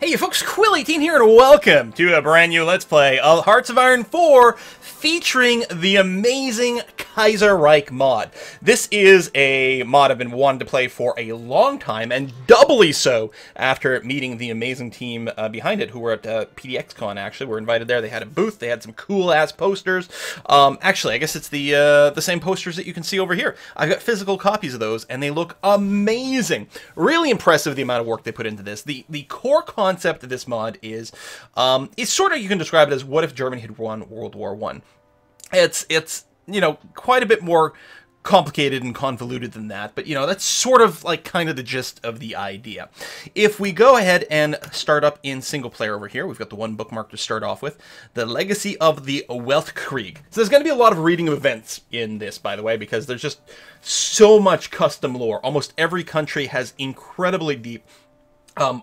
Hey you folks, Quill18 here, and welcome to a brand new Let's Play of Hearts of Iron 4, featuring the amazing Kaiserreich mod. This is a mod I've been wanting to play for a long time, and doubly so after meeting the amazing team behind it, who were at PDXCon, actually. We were invited there, they had a booth, they had some cool-ass posters. Actually, I guess it's the same posters that you can see over here. I've got physical copies of those, and they look amazing. Really impressive, the amount of work they put into this. The core concept of this mod is, it's sort of, you can describe it as, what if Germany had won World War I? It's you know, quite a bit more complicated and convoluted than that, but you know, that's sort of like kind of the gist of the idea. If we go ahead and start up in single player over here, we've got the one bookmark to start off with, the Legacy of the Weltkrieg. So there's going to be a lot of reading of events in this, by the way, because there's just so much custom lore. Almost every country has incredibly deep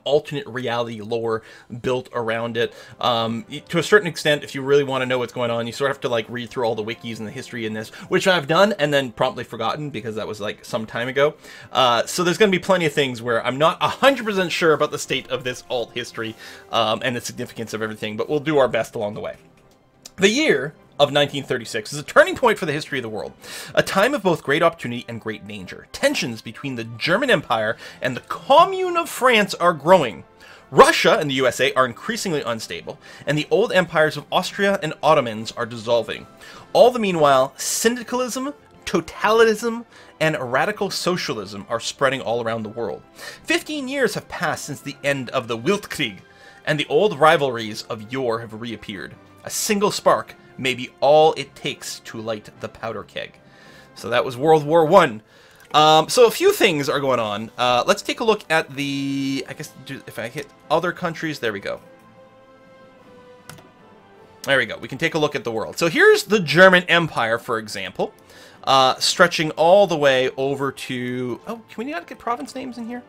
alternate reality lore built around it. To a certain extent, if you really want to know what's going on, you sort of have to like read through all the wikis and the history in this, which I've done and then promptly forgotten because that was like some time ago. So there's going to be plenty of things where I'm not 100% sure about the state of this alt history and the significance of everything, but we'll do our best along the way. The year of 1936 is a turning point for the history of the world, a time of both great opportunity and great danger. Tensions between the German Empire and the Commune of France are growing. Russia and the USA are increasingly unstable, and the old empires of Austria and Ottomans are dissolving. All the meanwhile, syndicalism, totalitarianism, and radical socialism are spreading all around the world. 15 years have passed since the end of the Weltkrieg, and the old rivalries of yore have reappeared. A single spark may be all it takes to light the powder keg. So that was World War I. So a few things are going on. Let's take a look at the, I guess, if I hit other countries, there we go. There we go. We can take a look at the world. So here's the German Empire, for example, stretching all the way over to, oh, can we not get province names in here?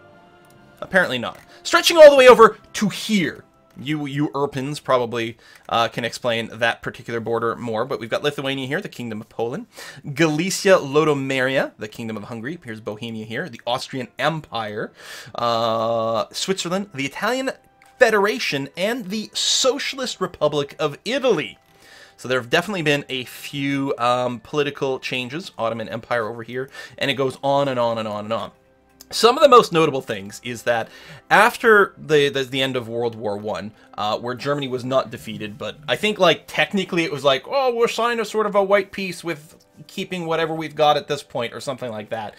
Apparently not. Stretching all the way over to here. You Erpins probably can explain that particular border more, but we've got Lithuania here, the Kingdom of Poland, Galicia, Lodomeria, the Kingdom of Hungary, here's Bohemia here, the Austrian Empire, Switzerland, the Italian Federation, and the Socialist Republic of Italy. So there have definitely been a few political changes, Ottoman Empire over here, and it goes on and on and on and on. Some of the most notable things is that after the end of World War I, where Germany was not defeated, but I think like technically it was like, oh, we're signing a sort of a white peace with keeping whatever we've got at this point, or something like that.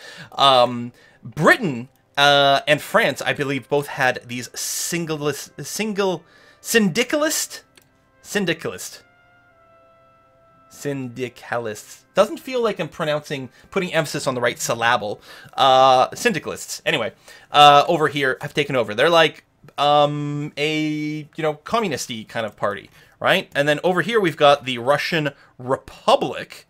Britain and France, I believe, both had these syndicalist. Doesn't feel like I'm putting emphasis on the right syllable. Syndicalists. Anyway, over here have taken over. They're like a, you know, communist-y kind of party, right? And then over here we've got the Russian Republic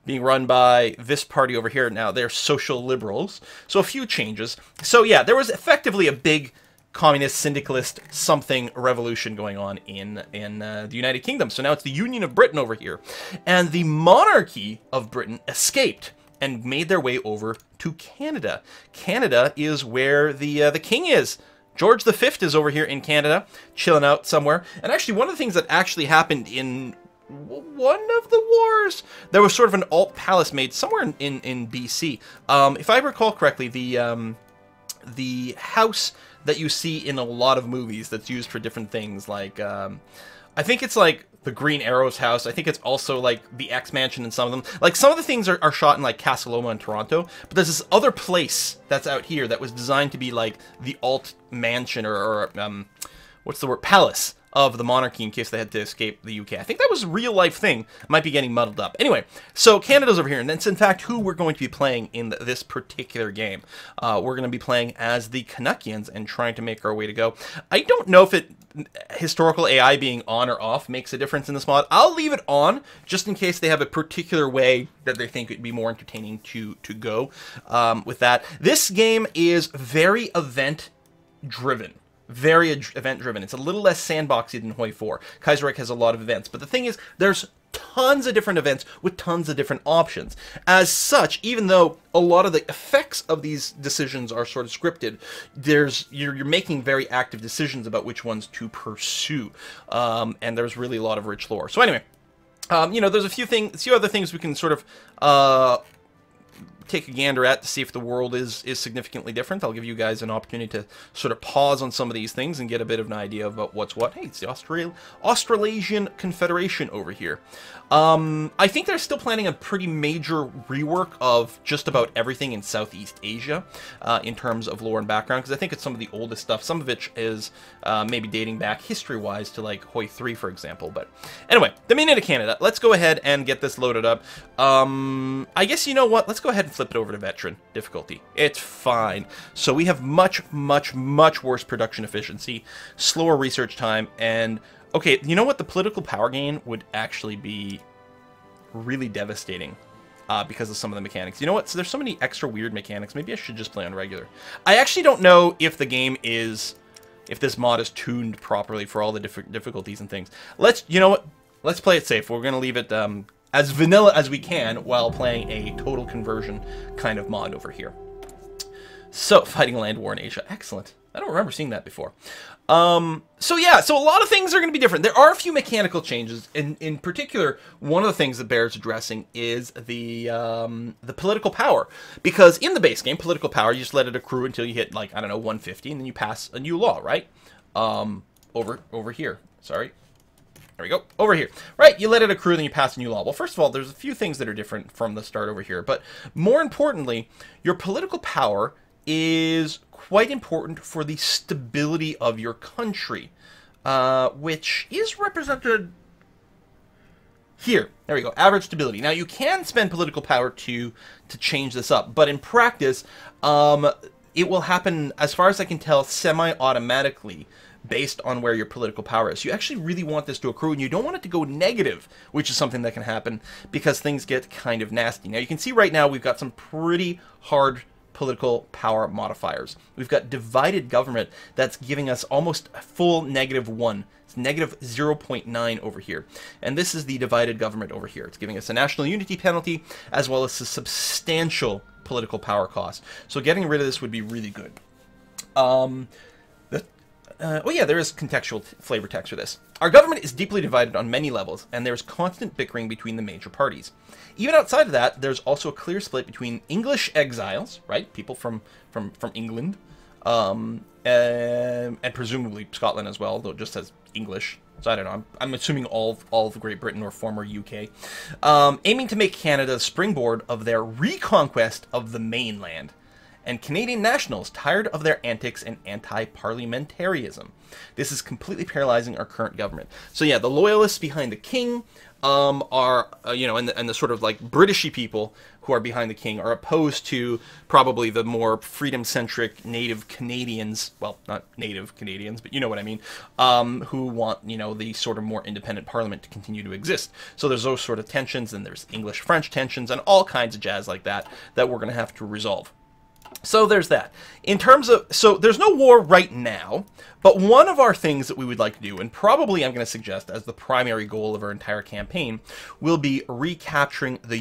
being run by this party over here. Now they're social liberals. So a few changes. So yeah, there was effectively a big communist, syndicalist, something revolution going on in the United Kingdom. So now it's the Union of Britain over here. And the monarchy of Britain escaped and made their way over to Canada. Canada is where the king is. George V is over here in Canada, chilling out somewhere. And actually, one of the things that actually happened in one of the wars, there was sort of an alt palace made somewhere in BC. If I recall correctly, the house that you see in a lot of movies that's used for different things, like I think it's like the Green Arrow's house. I think it's also like the X Mansion in some of them. Like some of the things are shot in like Casa Loma in Toronto, but there's this other place that's out here that was designed to be like the alt mansion or what's the word, palace of the monarchy in case they had to escape the UK. I think that was a real life thing. Might be getting muddled up. Anyway, so Canada's over here, and that's in fact who we're going to be playing in this particular game. We're going to be playing as the Canuckians and trying to make our way to go. I don't know if historical AI being on or off makes a difference in this mod. I'll leave it on just in case they have a particular way that they think it'd be more entertaining to go with that. This game is very event driven. Very event-driven. It's a little less sandboxy than Hoi 4. Kaiserreich has a lot of events. But the thing is, there's tons of different events with tons of different options. As such, even though a lot of the effects of these decisions are sort of scripted, you're making very active decisions about which ones to pursue, and there's really a lot of rich lore. So anyway, you know, there's a few other things we can sort of take a gander at to see if the world is significantly different. I'll give you guys an opportunity to sort of pause on some of these things and get a bit of an idea about what's what. Hey, it's the Australasian Confederation over here. I think they're still planning a pretty major rework of just about everything in Southeast Asia in terms of lore and background, because I think it's some of the oldest stuff. Some of which is maybe dating back history-wise to like Hoi 3, for example. But anyway, Dominion of Canada. Let's go ahead and get this loaded up. I guess you know what? Let's go ahead and flip it over to veteran difficulty. It's fine. So we have much worse production efficiency, slower research time, and okay, you know what? The political power gain would actually be really devastating because of some of the mechanics. You know what? So there's so many extra weird mechanics. Maybe I should just play on regular. I actually don't know if the game is, if this mod is tuned properly for all the different difficulties and things. You know what? Let's play it safe. We're going to leave it as vanilla as we can while playing a total conversion kind of mod over here. So, fighting a land war in Asia. Excellent. I don't remember seeing that before. So yeah, so a lot of things are going to be different. There are a few mechanical changes. In particular, one of the things that bears addressing is the political power. Because in the base game, political power, you just let it accrue until you hit, like, I don't know, 150, and then you pass a new law, right? Over here. Sorry. There we go. Over here. Right, you let it accrue, then you pass a new law. Well, first of all, there's a few things that are different from the start over here. But more importantly, your political power is quite important for the stability of your country, which is represented here. There we go. Average stability. Now, you can spend political power to change this up, but in practice, it will happen, as far as I can tell, semi-automatically based on where your political power is. You actually really want this to accrue, and you don't want it to go negative, which is something that can happen because things get kind of nasty. Now, you can see right now we've got some pretty hard political power modifiers. We've got divided government that's giving us almost a full -1. It's negative 0.9 over here. And this is the divided government over here. It's giving us a national unity penalty as well as a substantial political power cost. So getting rid of this would be really good. Oh yeah, there is contextual flavor text for this. Our government is deeply divided on many levels, and there's constant bickering between the major parties. Even outside of that, there's also a clear split between English exiles, right, people from England, and presumably Scotland as well, though it just says English. So I don't know. I'm assuming all of Great Britain or former UK, aiming to make Canada the springboard of their reconquest of the mainland. And Canadian nationals tired of their antics and anti-parliamentarism. This is completely paralyzing our current government. So yeah, the loyalists behind the king are, you know, and the sort of like Britishy people who are behind the king are opposed to probably the more freedom-centric native Canadians, well, not native Canadians, but you know what I mean, who want, you know, the sort of more independent parliament to continue to exist. So there's those sort of tensions, and there's English-French tensions, and all kinds of jazz like that that we're going to have to resolve. So there's that. In terms of, so there's no war right now, but one of our things that we would like to do, and probably I'm going to suggest as the primary goal of our entire campaign, will be recapturing the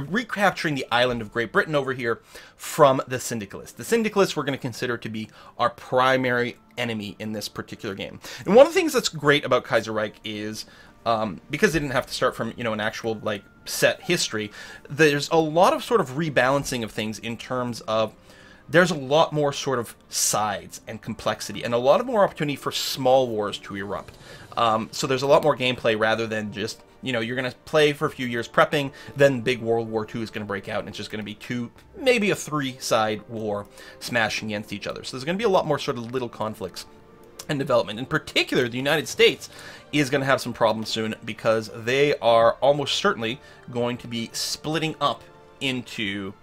recapturing the island of Great Britain over here from the Syndicalists. The Syndicalists we're going to consider to be our primary enemy in this particular game. And one of the things that's great about Kaiserreich is, because they didn't have to start from, you know, an actual, like, set history, there's a lot of sort of rebalancing of things in terms of there's a lot more sort of sides and complexity and a lot of more opportunity for small wars to erupt. So there's a lot more gameplay rather than just, you know, you're going to play for a few years prepping, then big World War II is going to break out, and it's just going to be two, maybe a three-side war smashing against each other. So there's going to be a lot more sort of little conflicts and development. In particular, the United States is going to have some problems soon because they are almost certainly going to be splitting up into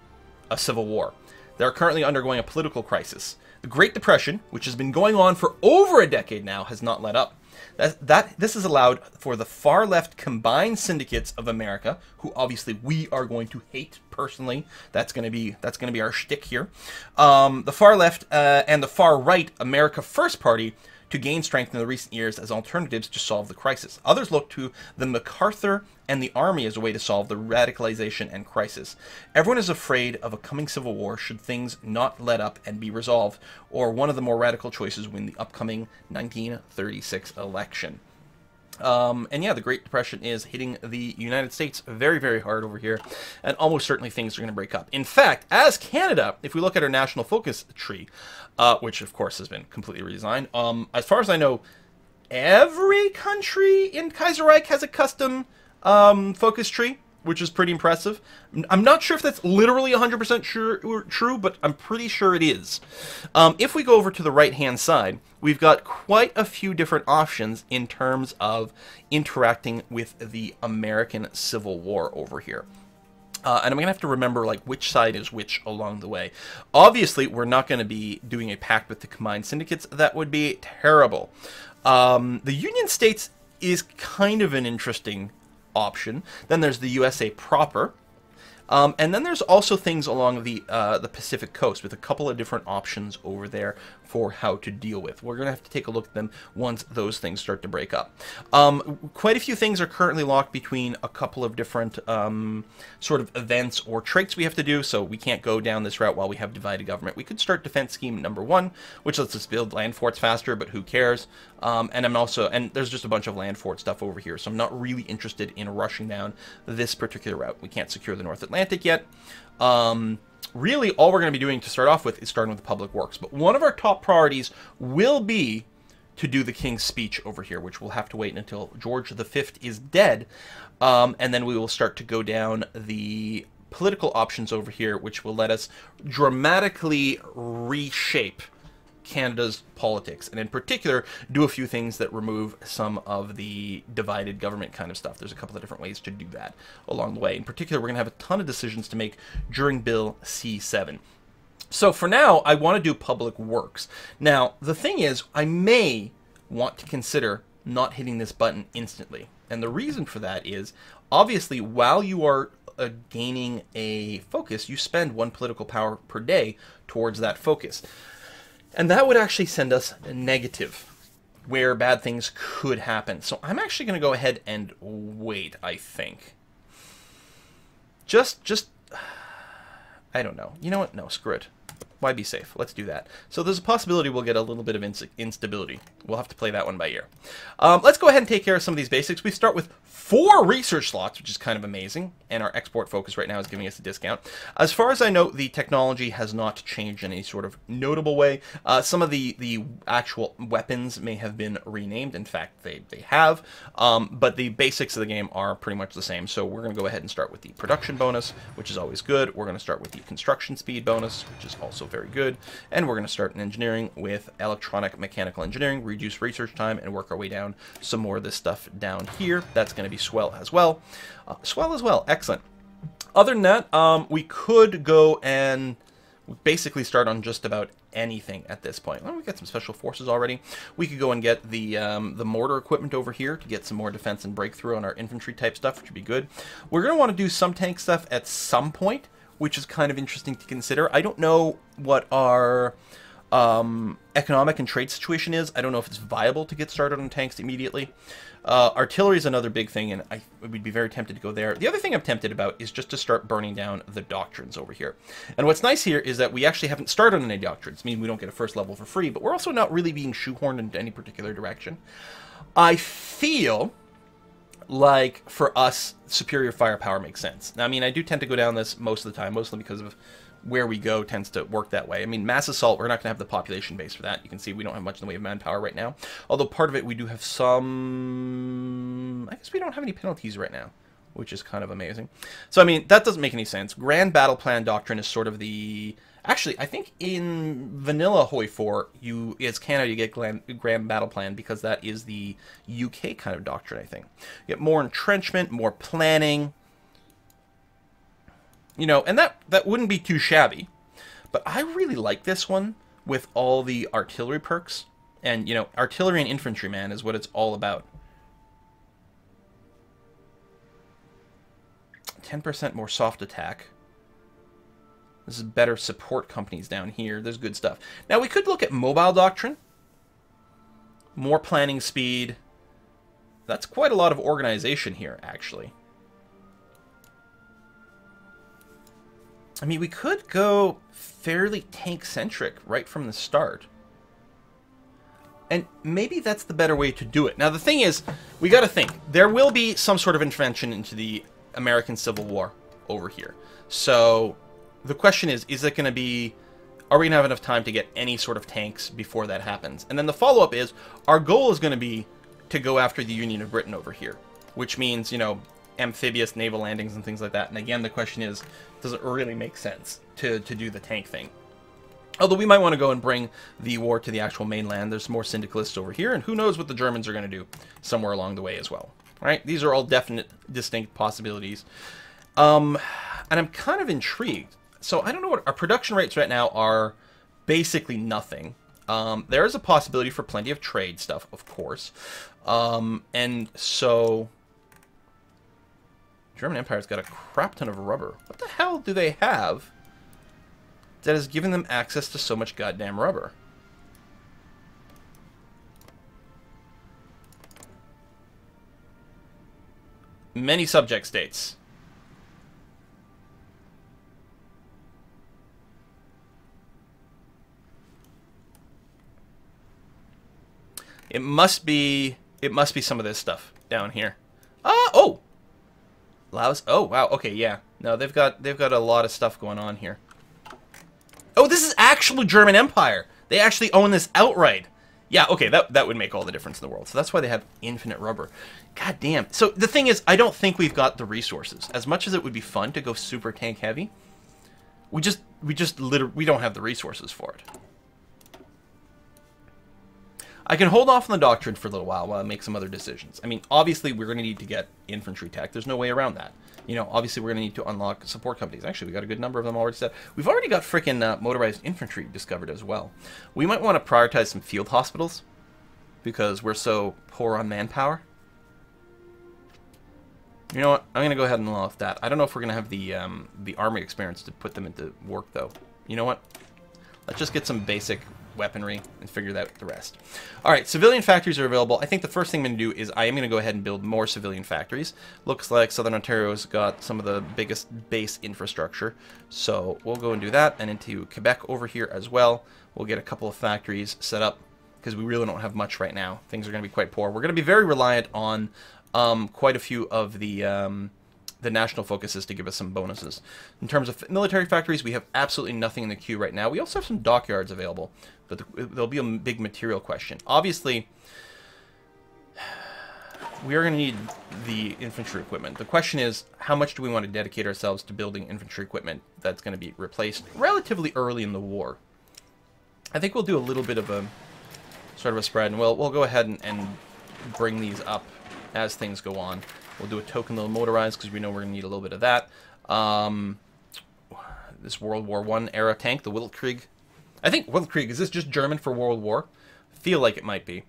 a civil war. They're currently undergoing a political crisis. The Great Depression, which has been going on for over a decade now, has not let up. This has allowed for the far-left combined syndicates of America, who obviously we are going to hate personally. That's going to be our shtick here. The far-left and the far-right America First Party to gain strength in the recent years as alternatives to solve the crisis. Others look to the MacArthur and the army as a way to solve the radicalization and crisis. Everyone is afraid of a coming civil war should things not let up and be resolved, or one of the more radical choices win the upcoming 1936 election. And yeah, the Great Depression is hitting the United States very, very hard over here, and almost certainly things are going to break up. In fact, as Canada, if we look at our national focus tree, which of course has been completely redesigned, as far as I know, every country in Kaiserreich has a custom focus tree, which is pretty impressive. I'm not sure if that's literally 100% true, but I'm pretty sure it is. If we go over to the right-hand side, we've got quite a few different options in terms of interacting with the American Civil War over here. And I'm going to have to remember like which side is which along the way. Obviously, we're not going to be doing a pact with the combined syndicates. That would be terrible. The Union States is kind of an interesting option. Then there's the USA proper, and then there's also things along the Pacific coast with a couple of different options over there for how to deal with. We're going to have to take a look at them once those things start to break up. Quite a few things are currently locked between a couple of different sort of events or traits we have to do, so we can't go down this route while we have divided government. We could start defense scheme number 1, which lets us build land forts faster, but who cares? And there's just a bunch of land fort stuff over here, so I'm not really interested in rushing down this particular route. We can't secure the North Atlantic yet. Really, all we're going to be doing to start off with is starting with the public works. But one of our top priorities will be to do the King's Speech over here, which we'll have to wait until George V is dead. And then we will start to go down the political options over here, which will let us dramatically reshape Canada's politics, and in particular do a few things that remove some of the divided government kind of stuff. There's a couple of different ways to do that along the way. In particular, we're going to have a ton of decisions to make during Bill C7. So for now, I want to do public works. Now, the thing is, I may want to consider not hitting this button instantly. And the reason for that is, obviously, while you are gaining a focus, you spend 1 political power per day towards that focus. And that would actually send us a negative, where bad things could happen. So I'm actually going to go ahead and wait, I think. I don't know. You know what? No, screw it. Why be safe? Let's do that. So there's a possibility we'll get a little bit of instability. We'll have to play that one by ear. Let's go ahead and take care of some of these basics. We start with 4 research slots, which is kind of amazing, and our export focus right now is giving us a discount. As far as I know, the technology has not changed in any sort of notable way. Some of the actual weapons may have been renamed. In fact, they have, but the basics of the game are pretty much the same. So we're going to go ahead and start with the production bonus, which is always good. We're going to start with the construction speed bonus, which is also very good. And we're going to start in engineering with electronic mechanical engineering, reduce research time, and work our way down some more of this stuff down here. That's going to be swell as well. Excellent. Other than that, we could go and basically start on just about anything at this point. Well, we got some special forces already. We could go and get the mortar equipment over here to get some more defense and breakthrough on our infantry type stuff, which would be good. We're going to want to do some tank stuff at some point, which is kind of interesting to consider. I don't know what our economic and trade situation is. I don't know if it's viable to get started on tanks immediately. Artillery is another big thing, and I would be very tempted to go there. The other thing I'm tempted about is just to start burning down the doctrines over here. And what's nice here is that we actually haven't started on any doctrines. I mean, we don't get a first level for free, but we're also not really being shoehorned into any particular direction. I feel like, for us, superior firepower makes sense. Now, I mean, I do tend to go down this most of the time, mostly because of where we go tends to work that way. I mean, mass assault, we're not going to have the population base for that. You can see we don't have much in the way of manpower right now. Although part of it, we do have some... I guess we don't have any penalties right now, which is kind of amazing. So, I mean, that doesn't make any sense. Grand Battle Plan Doctrine is sort of the... Actually, I think in vanilla Hoi 4, as Canada, you get Grand Battle Plan because that is the UK kind of doctrine, I think. You get more entrenchment, more planning... You know, and that wouldn't be too shabby. But I really like this one with all the artillery perks. And, you know, artillery and infantry, man, is what it's all about. 10% more soft attack. This is better support companies down here. There's good stuff. Now, we could look at mobile doctrine. More planning speed. That's quite a lot of organization here, actually. I mean, we could go fairly tank-centric right from the start. And maybe that's the better way to do it. Now, the thing is, we got to think. There will be some sort of intervention into the American Civil War over here. So, the question is it going to be... Are we going to have enough time to get any sort of tanks before that happens? And then the follow-up is, our goal is going to be to go after the Union of Britain over here. Which means, you know, amphibious naval landings and things like that. And again, the question is, does it really make sense to do the tank thing? Although we might want to go and bring the war to the actual mainland. There's more syndicalists over here, and who knows what the Germans are going to do somewhere along the way as well. Right? These are all definite, distinct possibilities. And I'm kind of intrigued. So I don't know what our production rates right now are. Basically nothing. There is a possibility for plenty of trade stuff, of course. And so... German Empire's got a crap ton of rubber. What the hell do they have that has given them access to so much goddamn rubber? Many subject states. It must be some of this stuff down here. Oh! Laos. Oh, wow. Okay, yeah. No, they've got a lot of stuff going on here. Oh, this is actually German Empire. They actually own this outright. Yeah, okay, that would make all the difference in the world. So that's why they have infinite rubber. God damn. So the thing is, I don't think we've got the resources. As much as it would be fun to go super tank heavy, we don't have the resources for it. I can hold off on the doctrine for a little while I make some other decisions. I mean, obviously, we're going to need to get infantry tech. There's no way around that. You know, obviously, we're going to need to unlock support companies. Actually, we got a good number of them already set. We've already got frickin' motorized infantry discovered as well. We might want to prioritize some field hospitals because we're so poor on manpower. You know what? I'm going to go ahead and allow that. I don't know if we're going to have the army experience to put them into work, though. You know what? Let's just get some basic weaponry and figure out the rest. Alright, civilian factories are available. I think the first thing I'm going to do is I am going to go ahead and build more civilian factories. Looks like Southern Ontario's got some of the biggest base infrastructure. So we'll go and do that. And into Quebec over here as well. We'll get a couple of factories set up because we really don't have much right now. Things are going to be quite poor. We're going to be very reliant on quite a few of the national focuses to give us some bonuses. In terms of military factories, we have absolutely nothing in the queue right now. We also have some dockyards available, but there'll be a big material question. Obviously, we are going to need the infantry equipment. The question is, how much do we want to dedicate ourselves to building infantry equipment that's going to be replaced relatively early in the war? I think we'll do a little bit of a sort of a spread, and we'll go ahead and bring these up as things go on. We'll do a token little motorized because we know we're going to need a little bit of that. This World War I era tank, the Weltkrieg. I think Weltkrieg, is this just German for World War? I feel like it might be.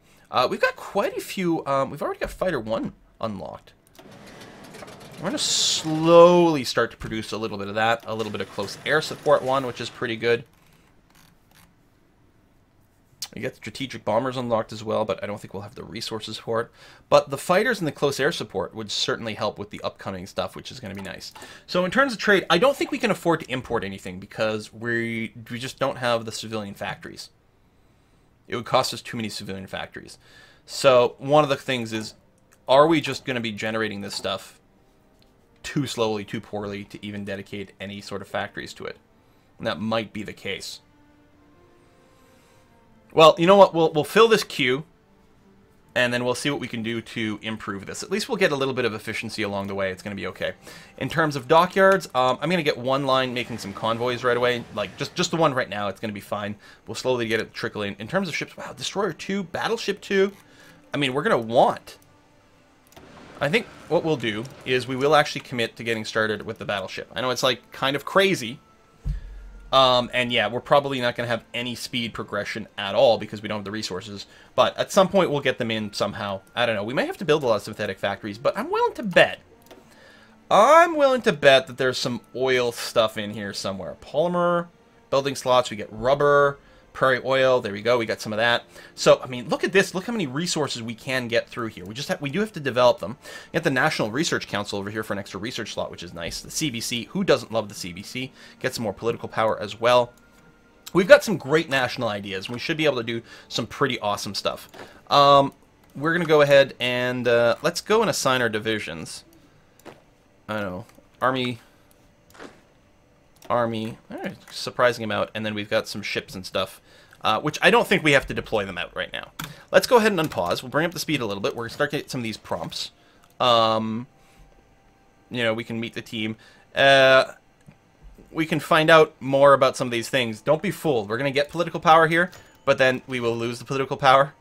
We've got quite a few. We've already got Fighter 1 unlocked. We're going to slowly start to produce a little bit of that. A little bit of close air support 1, which is pretty good. We get strategic bombers unlocked as well, but I don't think we'll have the resources for it. But the fighters and the close air support would certainly help with the upcoming stuff, which is going to be nice. So in terms of trade, I don't think we can afford to import anything because we just don't have the civilian factories. It would cost us too many civilian factories. So one of the things is, are we just going to be generating this stuff too slowly, too poorly to even dedicate any sort of factories to it? And that might be the case. Well, you know what? We'll fill this queue, and then we'll see what we can do to improve this. At least we'll get a little bit of efficiency along the way. It's going to be okay. In terms of dockyards, I'm going to get one line making some convoys right away. Like, just the one right now. It's going to be fine. We'll slowly get it trickling. In terms of ships, wow, Destroyer 2, Battleship 2. I mean, we're going to want... I think what we'll do is we will actually commit to getting started with the Battleship. I know it's, like, kind of crazy. And yeah, we're probably not going to have any speed progression at all because we don't have the resources. But at some point, we'll get them in somehow. I don't know. We may have to build a lot of synthetic factories, but I'm willing to bet. I'm willing to bet that there's some oil stuff in here somewhere. Polymer, building slots, we get rubber, Prairie oil, there we go, we got some of that. So, I mean, look at this, look how many resources we can get through here. We do have to develop them. We got the National Research Council over here for an extra research slot, which is nice. The CBC, who doesn't love the CBC? Get some more political power as well. We've got some great national ideas. We should be able to do some pretty awesome stuff. We're going to go ahead and let's go and assign our divisions. I don't know, Army, surprising amount, and then we've got some ships and stuff, which I don't think we have to deploy them out right now. Let's go ahead and unpause. We'll bring up the speed a little bit. We're going to start to get some of these prompts. You know, we can meet the team. We can find out more about some of these things. Don't be fooled. We're going to get political power here, but then we will lose the political power.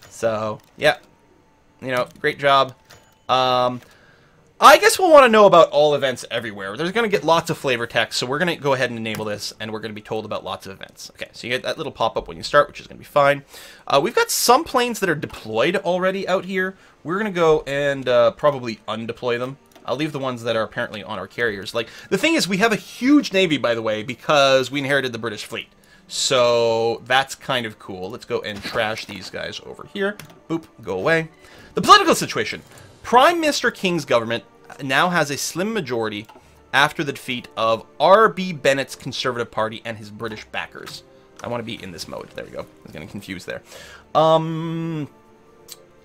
So, yeah. You know, great job. I guess we'll want to know about all events everywhere. There's going to get lots of flavor text, so we're going to go ahead and enable this, and we're going to be told about lots of events. Okay, so you get that little pop-up when you start, which is going to be fine. We've got some planes that are deployed already out here. We're going to go and probably undeploy them. I'll leave the ones that are apparently on our carriers. Like, the thing is, we have a huge navy, by the way, because we inherited the British fleet. So that's kind of cool. Let's go and trash these guys over here. Boop, go away. The political situation. Prime Minister King's government now has a slim majority after the defeat of R.B. Bennett's Conservative Party and his British backers. I want to be in this mode. There we go. I was getting confused there. And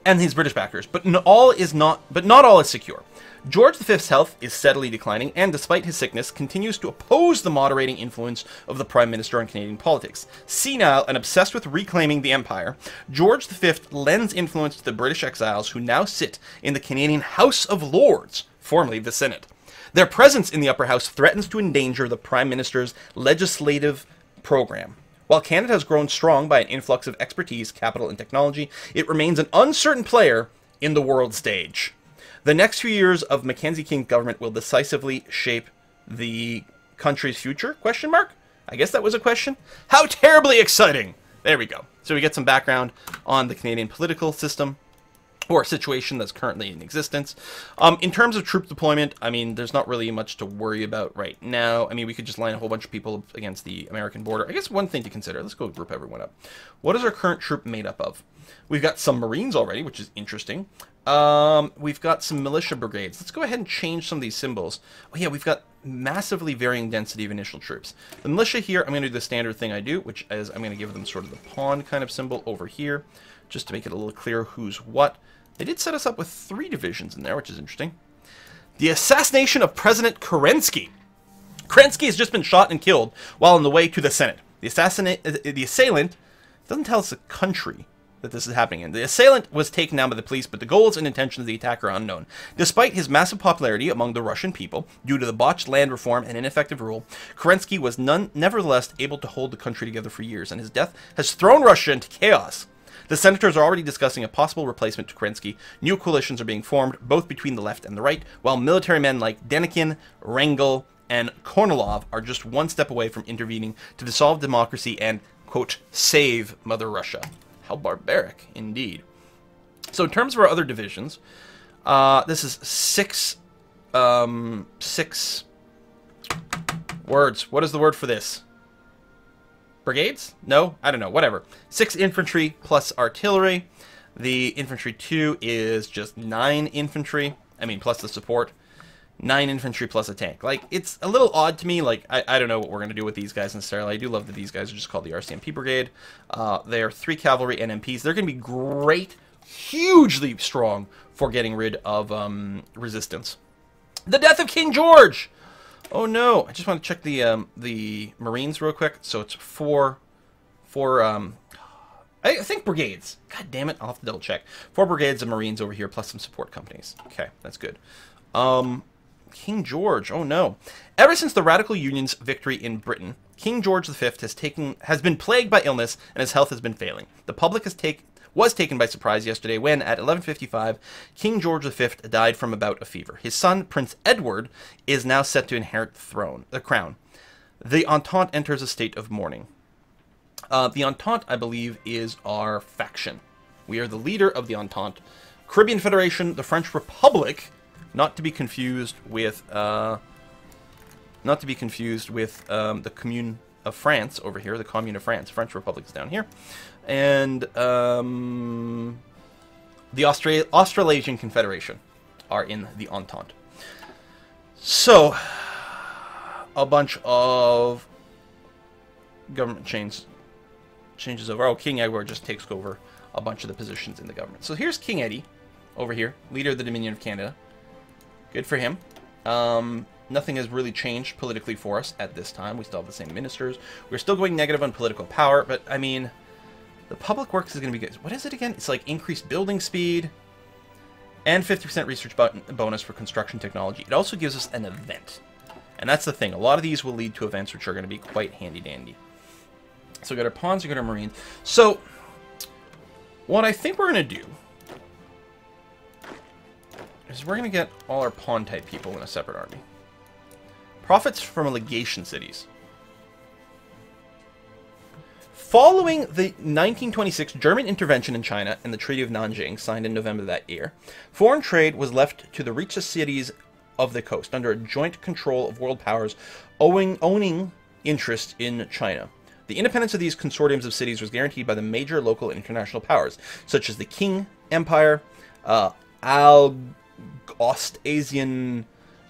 his British backers. But not all is secure. George V's health is steadily declining, and despite his sickness, continues to oppose the moderating influence of the Prime Minister on Canadian politics. Senile and obsessed with reclaiming the empire, George V lends influence to the British exiles who now sit in the Canadian House of Lords, formerly the Senate. Their presence in the upper house threatens to endanger the Prime Minister's legislative program. While Canada has grown strong by an influx of expertise, capital, and technology, it remains an uncertain player in the world stage. The next few years of Mackenzie King's government will decisively shape the country's future? Question mark? I guess that was a question. How terribly exciting! There we go. So we get some background on the Canadian political system, or situation that's currently in existence. In terms of troop deployment, I mean, there's not really much to worry about right now. I mean, we could just line a whole bunch of people against the American border. I guess one thing to consider, let's go group everyone up. What is our current troop made up of? We've got some Marines already, which is interesting. We've got some militia brigades. Let's go ahead and change some of these symbols. Oh yeah, we've got massively varying density of initial troops. The militia here, I'm going to do the standard thing I do, which is I'm going to give them sort of the pawn kind of symbol over here, just to make it a little clearer who's what. They did set us up with 3 divisions in there, which is interesting. The assassination of President Kerensky. Kerensky has just been shot and killed while on the way to the Senate. The assailant doesn't tell us a country that this is happening in. The assailant was taken down by the police, but the goals and intentions of the attacker are unknown. Despite his massive popularity among the Russian people, due to the botched land reform and ineffective rule, Kerensky was nevertheless able to hold the country together for years, and his death has thrown Russia into chaos. The senators are already discussing a possible replacement to Kerensky. New coalitions are being formed, both between the left and the right, while military men like Denikin, Wrangel, and Kornilov are just one step away from intervening to dissolve democracy and, quote, save Mother Russia. How barbaric, indeed. So in terms of our other divisions, this is 6 words. What is the word for this? Brigades? No? I don't know. Whatever. 6 infantry plus artillery. The infantry 2 is just 9 infantry. I mean, plus the support. 9 infantry plus a tank. Like, it's a little odd to me. Like, I don't know what we're going to do with these guys necessarily. I do love that these guys are just called the Rcmp Brigade. They are 3 cavalry and MPs. They're going to be great, hugely strong for getting rid of resistance. The death of King George! Oh no, I just want to check the Marines real quick. So it's 4 I think brigades. God damn it, I'll have to double check. 4 brigades of Marines over here, plus some support companies. Okay, that's good. King George, oh no. Ever since the Radical Union's victory in Britain, King George V has been plagued by illness, and his health has been failing. The public was taken by surprise yesterday when, at 11:55, King George V died from a bout of fever. His son, Prince Edward, is now set to inherit the crown. The Entente enters a state of mourning. The Entente, I believe, is our faction. We are the leader of the Entente. Caribbean Federation, the French Republic, not to be confused with the Commune of France over here, the Commune of France. French Republic is down here. And the Australasian Confederation are in the Entente. So, a bunch of government changes over. Oh, King Edward just takes over a bunch of the positions in the government. So here's King Eddie over here, leader of the Dominion of Canada. Good for him. Nothing has really changed politically for us at this time. We still have the same ministers. We're still going negative on political power, but I mean, the public works is going to be good. What is it again? It's like increased building speed and 50% research bonus for construction technology. It also gives us an event. And that's the thing. A lot of these will lead to events which are going to be quite handy-dandy. So we got our pawns, we got our marines. So, what I think we're going to do is we're going to get all our pawn-type people in a separate army. Profits from legation cities. Following the 1926 German intervention in China and the Treaty of Nanjing, signed in November that year, foreign trade was left to the richest cities of the coast under a joint control of world powers owning interest in China. The independence of these consortiums of cities was guaranteed by the major local and international powers, such as the Qing Empire, Ostasian...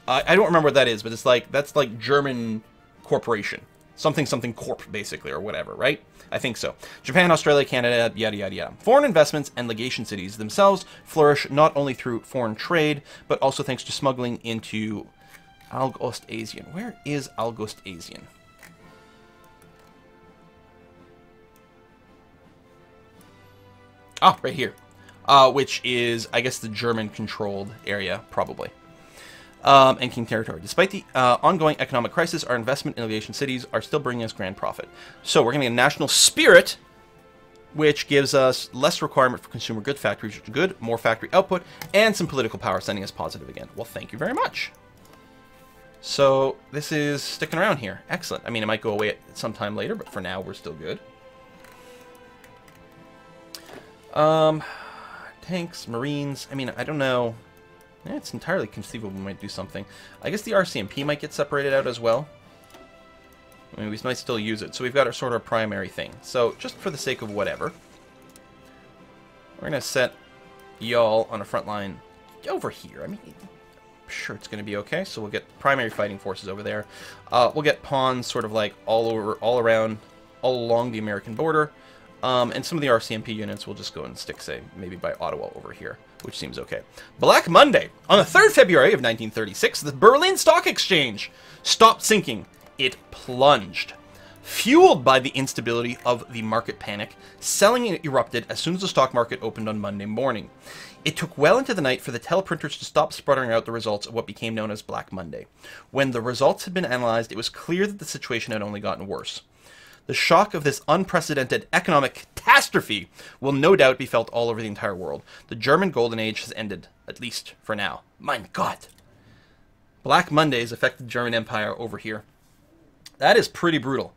I don't remember what that is, but it's like, that's like German corporation. Something corp, basically, or whatever, right? I think so. Japan, Australia, Canada, yada, yada, yada. Foreign investments and legation cities themselves flourish not only through foreign trade, but also thanks to smuggling into Ostasian. Where is Ostasian? Ah, right here. Which is, I guess, the German-controlled area, probably. And King Territory. Despite the ongoing economic crisis, our investment in legation cities are still bringing us grand profit. So we're going to get a national spirit, which gives us less requirement for consumer good factories, which are good, more factory output, and some political power, sending us positive again. Well, thank you very much. So this is sticking around here. Excellent. I mean, it might go away at some time later, but for now, we're still good. Tanks, Marines. I mean, I don't know. Yeah, it's entirely conceivable we might do something. I guess the Rcmp might get separated out as well. I mean, we might still use it. So we've got our sort of primary thing. So just for the sake of whatever, we're going to set y'all on a front line over here. I mean, I'm sure it's going to be okay. So we'll get primary fighting forces over there. We'll get pawns sort of like all along the American border. And some of the Rcmp units will just go and stick, say, maybe by Ottawa over here, which seems okay. Black Monday. On the 3rd February of 1936, the Berlin Stock Exchange stopped sinking. It plunged. Fueled by the instability of the market panic, selling erupted as soon as the stock market opened on Monday morning. It took well into the night for the teleprinters to stop sputtering out the results of what became known as Black Monday. When the results had been analyzed, it was clear that the situation had only gotten worse. The shock of this unprecedented economic catastrophe will no doubt be felt all over the entire world. The German Golden Age has ended, at least for now. Mein Gott! Black Mondays affected the German Empire over here. That is pretty brutal.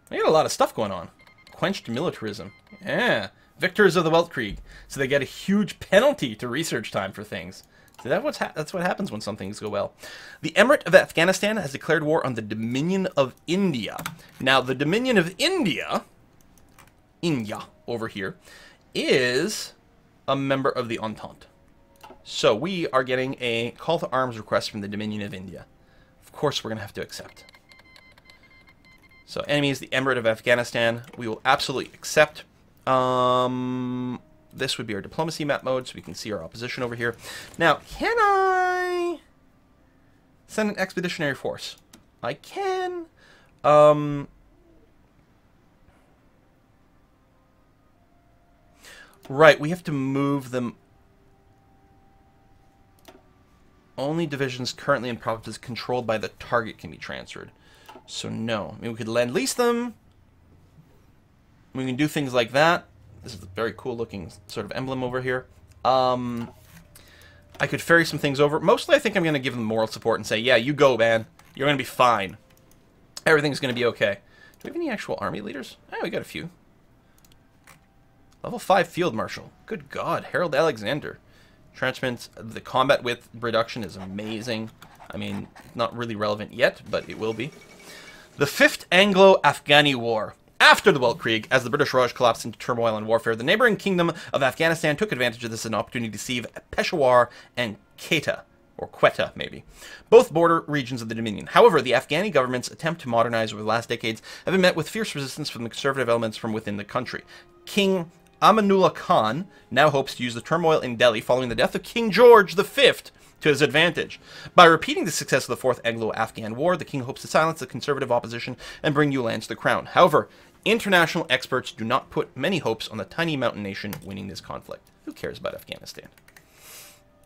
They got a lot of stuff going on. Quenched militarism. Yeah. Victors of the Weltkrieg. So they get a huge penalty to research time for things. So that's what happens when some things go well. The Emirate of Afghanistan has declared war on the Dominion of India. Now, the Dominion of India over here, is a member of the Entente. So we are getting a call to arms request from the Dominion of India. Of course, we're going to have to accept. So enemies, the Emirate of Afghanistan, we will absolutely accept. This would be our diplomacy map mode, so we can see our opposition over here. Now, can I send an expeditionary force? I can. Right, we have to move them. Only divisions currently in provinces controlled by the target can be transferred. So no. I mean, we could lend-lease them. We can do things like that. This is a very cool looking sort of emblem over here. I could ferry some things over. Mostly I think I'm going to give them moral support and say, yeah, you go, man. You're going to be fine. Everything's going to be okay. Do we have any actual army leaders? Oh, we got a few. Level 5 Field Marshal. Good God. Harold Alexander. Entrenchment. The combat width reduction is amazing. I mean, not really relevant yet, but it will be. The Fifth Anglo-Afghani War. After the Weltkrieg, as the British Raj collapsed into turmoil and warfare, the neighboring kingdom of Afghanistan took advantage of this as an opportunity to seize Peshawar and Quetta, or Quetta, maybe, both border regions of the Dominion. However, the Afghani government's attempt to modernize over the last decades have been met with fierce resistance from the conservative elements from within the country. King Amanullah Khan now hopes to use the turmoil in Delhi following the death of King George V to his advantage. By repeating the success of the Fourth Anglo-Afghan War, the king hopes to silence the conservative opposition and bring new lands to the crown. However, international experts do not put many hopes on the tiny mountain nation winning this conflict. Who cares about Afghanistan?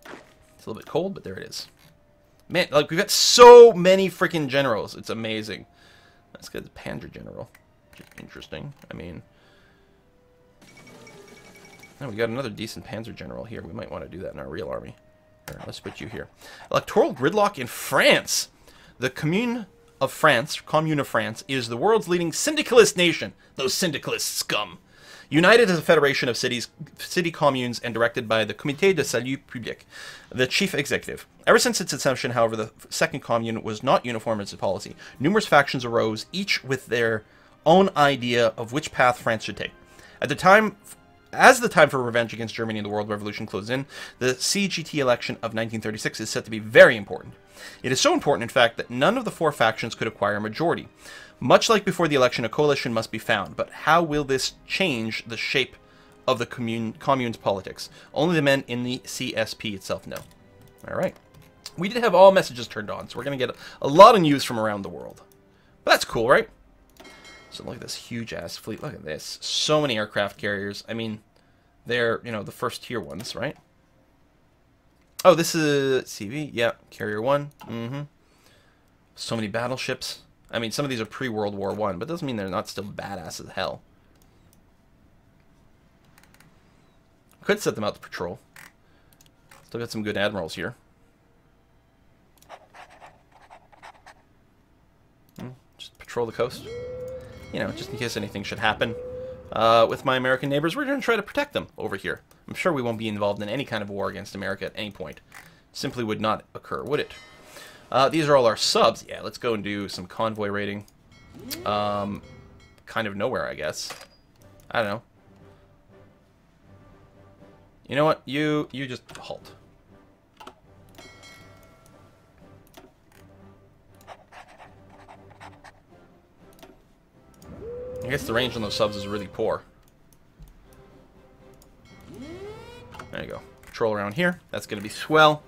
It's a little bit cold, but there it is. Man, like, we've got so many freaking generals. It's amazing. That's good. The Panzer General. Interesting. I mean... Oh, we got another decent Panzer General here. We might want to do that in our real army. Here, let's put you here. Electoral gridlock in France. The Commune of France is the world's leading syndicalist nation. Those syndicalist scum. United as a federation of city communes and directed by the Comité de Salut Public, the chief executive. Ever since its inception, however, the second commune was not uniform in its policy. Numerous factions arose, each with their own idea of which path France should take. As the time for revenge against Germany in the World Revolution closed in, the CGT election of 1936 is set to be very important. It is so important, in fact, that none of the four factions could acquire a majority. Much like before the election, a coalition must be found, but how will this change the shape of the commune's politics? Only the men in the CSP itself know. Alright. We did have all messages turned on, so we're going to get a lot of news from around the world. But that's cool, right? So look at this huge-ass fleet. Look at this. So many aircraft carriers. I mean, they're, you know, the first tier ones, right? Oh, this is CV. Yeah, Carrier 1. So many battleships. I mean, some of these are pre-World War I, but doesn't mean they're not still badass as hell. Could set them out to patrol. Still got some good admirals here. Just patrol the coast. You know, just in case anything should happen with my American neighbors. We're going to try to protect them over here. I'm sure we won't be involved in any kind of war against America at any point. Simply would not occur, would it? These are all our subs. Yeah, let's go and do some convoy raiding. Kind of nowhere, I guess. I don't know. You know what? You just halt. I guess the range on those subs is really poor. There you go. Patrol around here. That's going to be swell.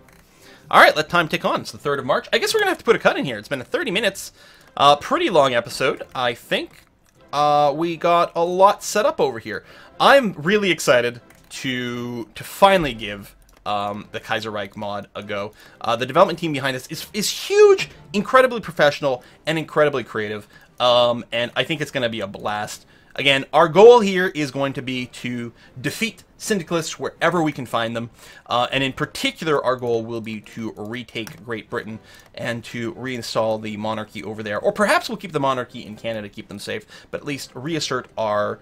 Alright, let time tick on. It's the 3rd of March. I guess we're going to have to put a cut in here. It's been a 30 minutes. Pretty long episode, I think. We got a lot set up over here. I'm really excited to finally give the Kaiserreich mod a go. The development team behind this is huge, incredibly professional, and incredibly creative. And I think it's going to be a blast. Again, our goal here is going to be to defeat syndicalists wherever we can find them. And in particular, our goal will be to retake Great Britain and to reinstall the monarchy over there. Or perhaps we'll keep the monarchy in Canada, keep them safe, but at least reassert our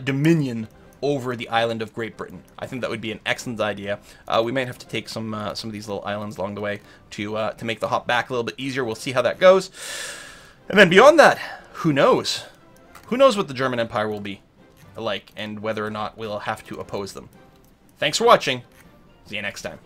dominion over the island of Great Britain. I think that would be an excellent idea. We might have to take some of these little islands along the way to make the hop back a little bit easier. We'll see how that goes. And then beyond that, who knows? Who knows what the German Empire will be like and whether or not we'll have to oppose them. Thanks for watching. See you next time.